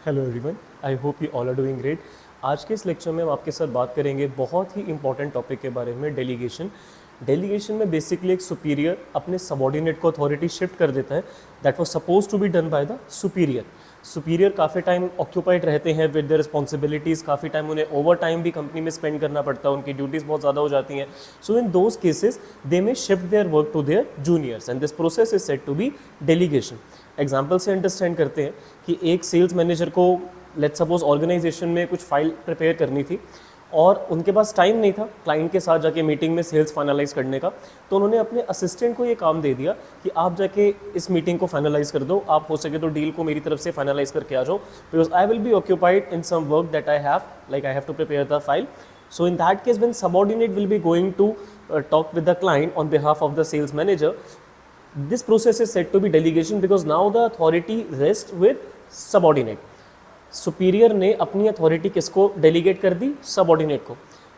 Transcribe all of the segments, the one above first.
Hello everyone, I hope you all are doing great. आज के इस लेक्चर में हम आपके साथ बात करेंगे बहुत ही इंपॉर्टेंट टॉपिक के बारे में, डेलीगेशन। डेलीगेशन में बेसिकली एक सुपीरियर अपने सबॉर्डिनेट को अथॉरिटी शिफ्ट कर देता है that was suppose to be done by the superior. Superior काफ़ी टाइम ऑक्यूपाइड रहते हैं विद द रिस्पॉन्सिबिलिटीज़, काफ़ी टाइम उन्हें ओवर टाइम भी कंपनी में स्पेंड करना पड़ता है, उनकी ड्यूटीज़ बहुत ज़्यादा हो जाती हैं। So in those cases they may shift their work to their juniors and this process is said to be delegation. Example से अंडरस्टैंड करते हैं कि एक सेल्स मैनेजर को लेट्स सपोज ऑर्गेनाइजेशन में कुछ फाइल प्रिपेयर करनी थी और उनके पास टाइम नहीं था क्लाइंट के साथ जाके मीटिंग में सेल्स फाइनलाइज करने का, तो उन्होंने अपने असिस्टेंट को ये काम दे दिया कि आप जाके इस मीटिंग को फाइनलाइज कर दो, आप हो सके तो डील को मेरी तरफ से फाइनलाइज करके आ जाओ, because I will be occupied in some work that I have to prepare the file. So in that case, when subordinate will be going to talk with the client on behalf of the sales manager, this process is said to be delegation because now the authority rests with subordinate. Superior ने अपनी authority किसको delegate कर दी? Subordinate को.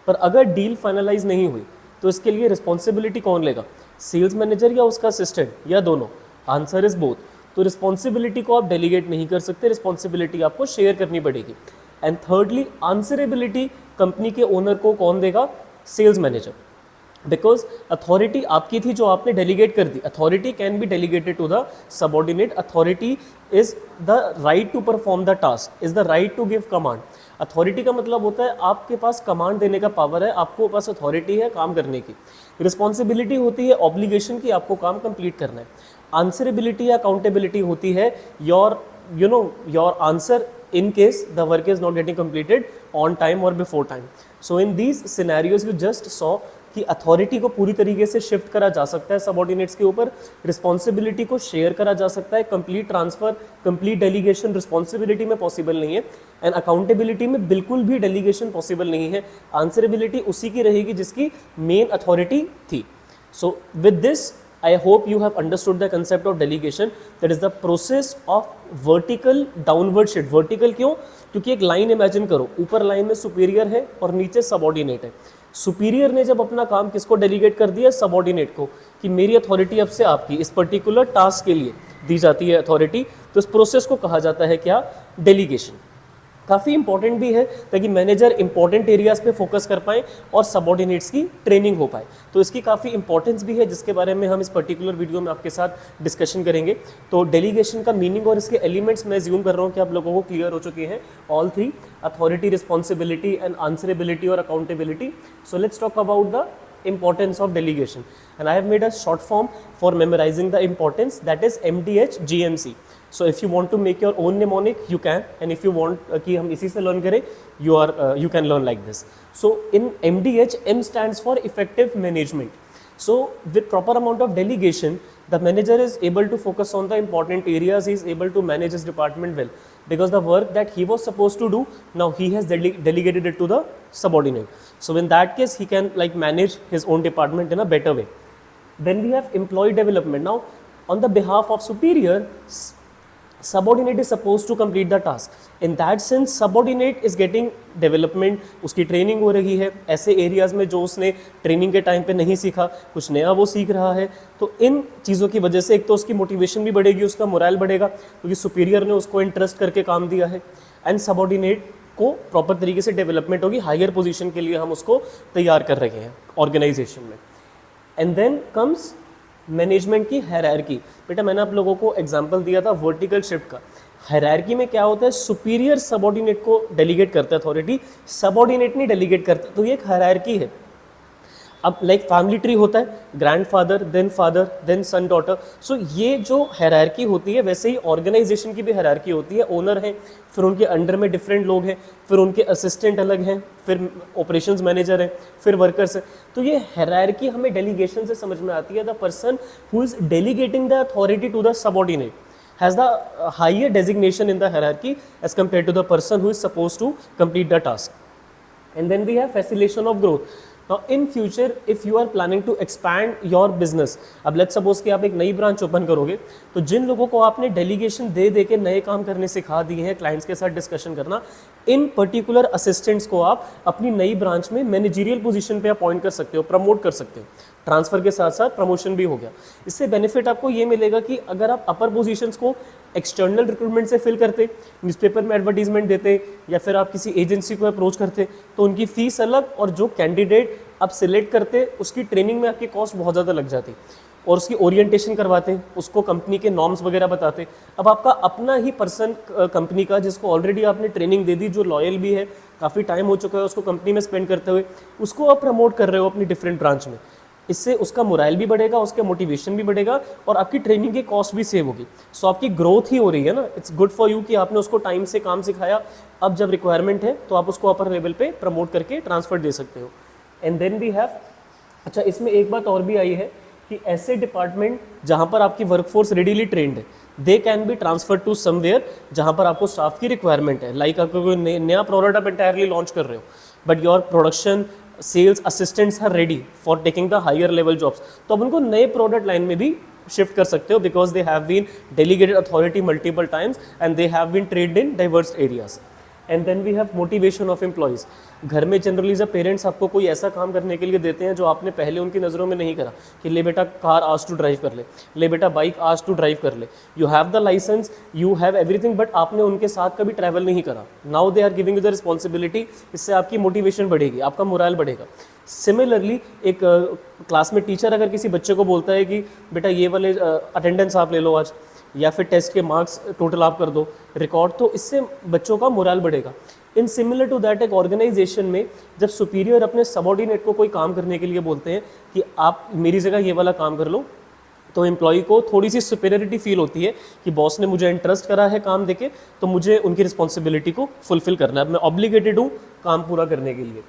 पर अगर deal finalise नहीं हुई तो इसके लिए रिस्पॉन्सिबिलिटी कौन लेगा? सेल्स मैनेजर या उसका असिस्टेंट या दोनों? Answer is both. तो रिस्पॉन्सिबिलिटी को आप डेलीगेट नहीं कर सकते, रिस्पॉन्सिबिलिटी आपको शेयर करनी पड़ेगी. एंड थर्डली, आंसरेबिलिटी कंपनी के ओनर को कौन देगा? Sales manager. बिकॉज अथॉरिटी आपकी थी जो आपने डेलीगेट कर दी. Authority can be delegated to the subordinate. Authority is the right to perform the task, is the right to give command. Authority का मतलब होता है आपके पास कमांड देने का पावर है, आपको पास अथॉरिटी है काम करने की. रिस्पॉन्सिबिलिटी होती है ऑब्लिगेशन की, आपको काम कंप्लीट करना है. आंसरेबिलिटी या अकाउंटेबिलिटी होती है your answer in case the work is not getting completed on time or before time. So in these scenarios you just saw कि अथॉरिटी को पूरी तरीके से शिफ्ट करा जा सकता है सबॉर्डिनेट्स के ऊपर, रिस्पॉन्सिबिलिटी को शेयर करा जा सकता है. Complete transfer, complete delegation responsibility में पॉसिबल नहीं है. एंड अकाउंटेबिलिटी में बिल्कुल भी डेलीगेशन पॉसिबल नहीं है. आंसरेबिलिटी उसी की रहेगी जिसकी मेन अथॉरिटी थी. So with this I hope you have understood the concept of delegation. That is the process of vertical downward shift. Vertical क्यों? क्योंकि एक लाइन इमेजिन करो, ऊपर लाइन में सुपीरियर है और नीचे सबॉर्डिनेट है. सुपीरियर ने जब अपना काम किसको डेलीगेट कर दिया? सबॉर्डिनेट को, कि मेरी अथॉरिटी अब से आपकी इस पर्टिकुलर टास्क के लिए दी जाती है अथॉरिटी. तो इस प्रोसेस को कहा जाता है क्या? डेलीगेशन. काफ़ी इंपॉर्टेंट भी है ताकि मैनेजर इंपॉर्टेंट एरियाज पे फोकस कर पाए और सबॉर्डिनेट्स की ट्रेनिंग हो पाए. तो इसकी काफ़ी इंपॉर्टेंस भी है जिसके बारे में हम इस पर्टिकुलर वीडियो में आपके साथ डिस्कशन करेंगे. तो डेलीगेशन का मीनिंग और इसके एलिमेंट्स मैं ज्यूम कर रहा हूँ कि आप लोगों को क्लियर हो चुके हैं. All three: authority, responsibility and answerability और accountability. So let's talk about the importance of delegation, and I have made a short form for memorizing the importance, that is MDH GMC. So if you want to make your own mnemonic you can, and if you want कि हम इसी से learn करें, you can learn like this. So in MDH, M stands for effective management. So with proper amount of delegation the manager is able to focus on the important areas, he is able to manage his department well, because the work that he was supposed to do now he has delegated it to the subordinate. So in that case he can manage his own department in a better way. Then we have employee development. Now on the behalf of superior, subordinate is supposed to complete the task. In that sense subordinate is getting development, उसकी training हो रही है ऐसे areas में जो उसने training के time पे नहीं सीखा, कुछ नया वो सीख रहा है. तो इन चीज़ों की वजह से एक तो उसकी मोटिवेशन भी बढ़ेगी, उसका मोरल बढ़ेगा क्योंकि सुपीरियर ने उसको इंटरेस्ट करके काम दिया है. एंड सबॉर्डिनेट को प्रॉपर तरीके से डेवलपमेंट होगी, हायर पोजीशन के लिए हम उसको तैयार कर रहे हैं ऑर्गेनाइजेशन में. एंड देन कम्स मैनेजमेंट की हायरार्की. बेटा मैंने आप लोगों को एग्जांपल दिया था वर्टिकल शिफ्ट का. हायरार्की में क्या होता है? सुपीरियर सबॉर्डिनेट को डेलीगेट करता है अथॉरिटी, सबॉर्डिनेट नहीं डेलीगेट करता. तो ये एक हायरार्की है. अब फैमिली ट्री होता है, ग्रैंडफादर देन सन डॉटर. सो ये जो हायरार्की होती है वैसे ही ऑर्गेनाइजेशन की भी हायरार्की होती है. ओनर हैं, फिर उनके अंडर में डिफरेंट लोग हैं, फिर उनके असिस्टेंट अलग हैं, फिर ऑपरेशंस मैनेजर हैं, फिर वर्कर्स हैं. तो ये हायरार्की हमें डेलीगेशन से समझ में आती है. The person who is delegating the authority to the subordinate has the higher designation in the hierarchy as compared to the person who is supposed to complete the task. And then we have facilitation of growth. Now in future if you are planning to expand your business, अब let's suppose कि आप एक नई branch open करोगे, तो जिन लोगों को आपने डेलीगेशन दे के नए काम करने सिखा दिए हैं, क्लाइंट्स के साथ डिस्कशन करना, इन पर्टिकुलर असिस्टेंट्स को आप अपनी नई ब्रांच में मैनेजरियल पोजीशन पे अपॉइंट कर सकते हो, प्रमोट कर सकते हो. ट्रांसफ़र के साथ साथ प्रमोशन भी हो गया। इससे बेनिफिट आपको ये मिलेगा कि अगर आप अपर पोजीशंस को एक्सटर्नल रिक्रूटमेंट से फिल करते, न्यूज़पेपर में एडवर्टीजमेंट देते या फिर आप किसी एजेंसी को अप्रोच करते, तो उनकी फ़ीस अलग और जो कैंडिडेट आप सिलेक्ट करते उसकी ट्रेनिंग में आपकी कॉस्ट बहुत ज़्यादा लग जाती और उसकी ओरिएंटेशन करवाते, उसको कंपनी के नॉर्म्स वगैरह बताते। अब आपका अपना ही पर्सन कंपनी का जिसको ऑलरेडी आपने ट्रेनिंग दे दी, जो लॉयल भी है, काफ़ी टाइम हो चुका है उसको कंपनी में स्पेंड करते हुए, उसको आप प्रमोट कर रहे हो अपनी डिफरेंट ब्रांच में। इससे उसका मोराइल भी बढ़ेगा, उसका मोटिवेशन भी बढ़ेगा और आपकी ट्रेनिंग की कॉस्ट भी सेव होगी। सो आपकी ग्रोथ ही हो रही है ना। इट्स गुड फॉर यू कि आपने उसको टाइम से काम सिखाया, अब जब रिक्वायरमेंट है तो आप उसको अपर लेवल पे प्रमोट करके ट्रांसफर दे सकते हो। एंड देन वी हैव, अच्छा इसमें एक बात और भी आई है कि ऐसे डिपार्टमेंट जहाँ पर आपकी वर्कफोर्स रेडीली ट्रेंड है, they can be transfer to somewhere जहाँ पर आपको स्टाफ की रिक्वायरमेंट है। लाइक आपको कोई नया प्रोडक्ट आप एंटायरली लॉन्च कर रहे हो, but your production sales assistants are ready for taking the higher level jobs, तो आप उनको नए प्रोडक्ट लाइन में भी शिफ्ट कर सकते हो, because they have been delegated authority multiple times and they have been trained in diverse areas. And then we have motivation of employees. घर में जनरली जब पेरेंट्स आपको कोई ऐसा काम करने के लिए देते हैं जो आपने पहले उनकी नज़रों में नहीं करा, कि ले बेटा कार आज टू ड्राइव कर ले बेटा बाइक आज टू ड्राइव कर ले, you have the licence, you have everything, but आपने उनके साथ कभी ट्रैवल नहीं करा। Now they are giving you the responsibility, इससे आपकी मोटिवेशन बढ़ेगी, आपका मोरल बढ़ेगा। सिमिलरली एक क्लास में टीचर अगर किसी बच्चे को बोलता है कि बेटा ये वाले अटेंडेंस आप ले लो आज, या फिर टेस्ट के मार्क्स टोटल आप कर दो रिकॉर्ड, तो इससे बच्चों का मोरल बढ़ेगा। इन सिमिलर टू दैट एक ऑर्गेनाइजेशन में जब सुपीरियर अपने सबऑर्डिनेट को कोई काम करने के लिए बोलते हैं कि आप मेरी जगह ये वाला काम कर लो, तो एम्प्लॉय को थोड़ी सी सुपीरियरिटी फील होती है कि बॉस ने मुझे इंटरेस्ट करा है काम देके, तो मुझे उनकी रिस्पॉन्सिबिलिटी को फुलफिल करना है, मैं ऑब्लिगेटेड हूँ काम पूरा करने के लिए।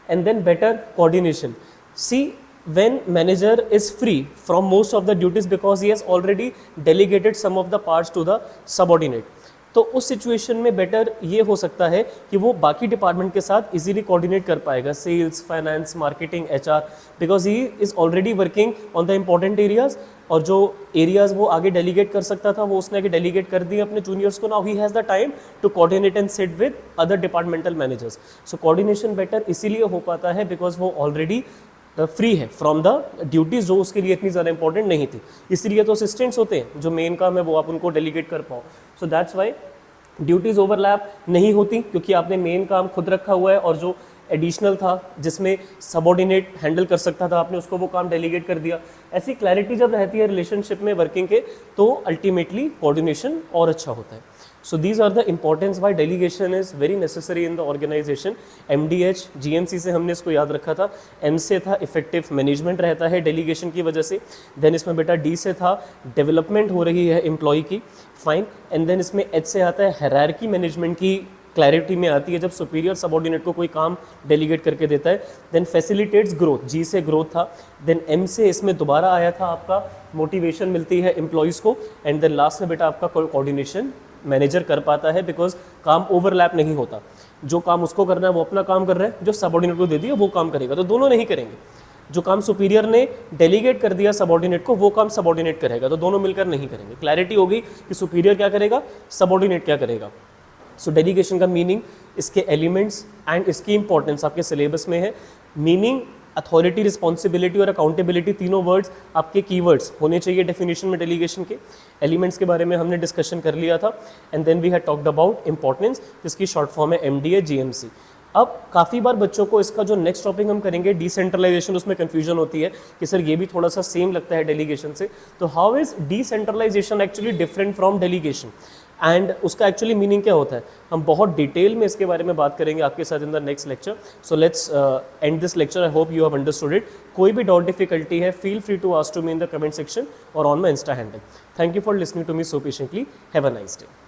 And then better coordination. See when manager is free from most of the duties because he has already delegated some of the parts to the subordinate, तो उस सिचुएशन में बेटर ये हो सकता है कि वो बाकी डिपार्टमेंट के साथ इजीली कोऑर्डिनेट कर पाएगा, sales, finance, marketing, HR, because he is already working on the important areas, और जो एरियाज वो आगे डेलीगेट कर सकता था वो उसने आगे डेलीगेट कर दिए अपने जूनियर्स को। Now he has the time to coordinate and sit with other departmental managers. So coordination better इसीलिए हो पाता है बिकॉज वो ऑलरेडी फ्री है फ्रॉम द ड्यूटीज़ जो उसके लिए इतनी ज़्यादा इंपॉर्टेंट नहीं थी। इसलिए तो असिस्टेंट्स होते हैं, जो मेन काम है वो आप उनको डेलीगेट कर पाओ। So that's why duties overlap नहीं होती, क्योंकि आपने मेन काम खुद रखा हुआ है और जो एडिशनल था जिसमें सबऑर्डिनेट हैंडल कर सकता था आपने उसको वो काम डेलीगेट कर दिया। ऐसी क्लैरिटी जब रहती है रिलेशनशिप में वर्किंग के, तो अल्टीमेटली कोऑर्डिनेशन और अच्छा होता है। So these are the importance why delegation is very necessary in the organisation. MDH GMC से हमने इसको याद रखा था, M से था इफेक्टिव मैनेजमेंट रहता है डेलीगेशन की वजह से, देन इसमें बेटा D से था डेवलपमेंट हो रही है एम्प्लॉय की, फाइन, एंड देन इसमें H से आता है हायरार्की मैनेजमेंट की क्लैरिटी में आती है जब सुपीरियर सबऑर्डिनेट को कोई काम डेलीगेट करके देता है। देन फैसिलिटेट्स ग्रोथ, G से ग्रोथ था, देन M से इसमें दोबारा आया था आपका मोटिवेशन मिलती है एम्प्लॉयज़ को, एंड देन लास्ट में बेटा आपका कोऑर्डिनेशन मैनेजर कर पाता है बिकॉज काम ओवरलैप नहीं होता। जो काम उसको करना है वो अपना काम कर रहा है, जो सबऑर्डिनेट को दे दिया वो काम करेगा, तो दोनों नहीं करेंगे। जो काम सुपीरियर ने डेलीगेट कर दिया सबऑर्डिनेट को वो काम सबऑर्डिनेट करेगा, तो दोनों मिलकर नहीं करेंगे। क्लैरिटी होगी कि सुपीरियर क्या करेगा, सबऑर्डिनेट क्या करेगा। सो डेलीगेशन का मीनिंग, इसके एलिमेंट्स एंड इसकी इंपॉर्टेंस आपके सिलेबस में है। मीनिंग, अथॉरिटी, रिस्पॉन्सिबिलिटी और अकाउंटेबिलिटी, तीनों वर्ड्स आपके कीवर्ड्स होने चाहिए डेफिनेशन में डेलीगेशन के। एलिमेंट्स के बारे में हमने डिस्कशन कर लिया था, and then we had talked about importance, जिसकी शॉर्ट फॉर्म है MDA GMC। अब काफ़ी बार बच्चों को इसका जो नेक्स्ट टॉपिक हम करेंगे डिसेंट्रलाइजेशन, उसमें कन्फ्यूजन होती है कि सर ये भी थोड़ा सा सेम लगता है डेलीगेशन से, तो how is decentralisation actually different from delegation, and उसका एक्चुअली मीनिंग क्या होता है, हम बहुत डिटेल में इसके बारे में बात करेंगे आपके साथ in the next lecture. So let's end this lecture, I hope you have understood it. कोई भी डाउट डिफिकल्टी है, feel free to ask to me in the comment section और on my insta handle. Thank you for listening to me so patiently. Have a nice day.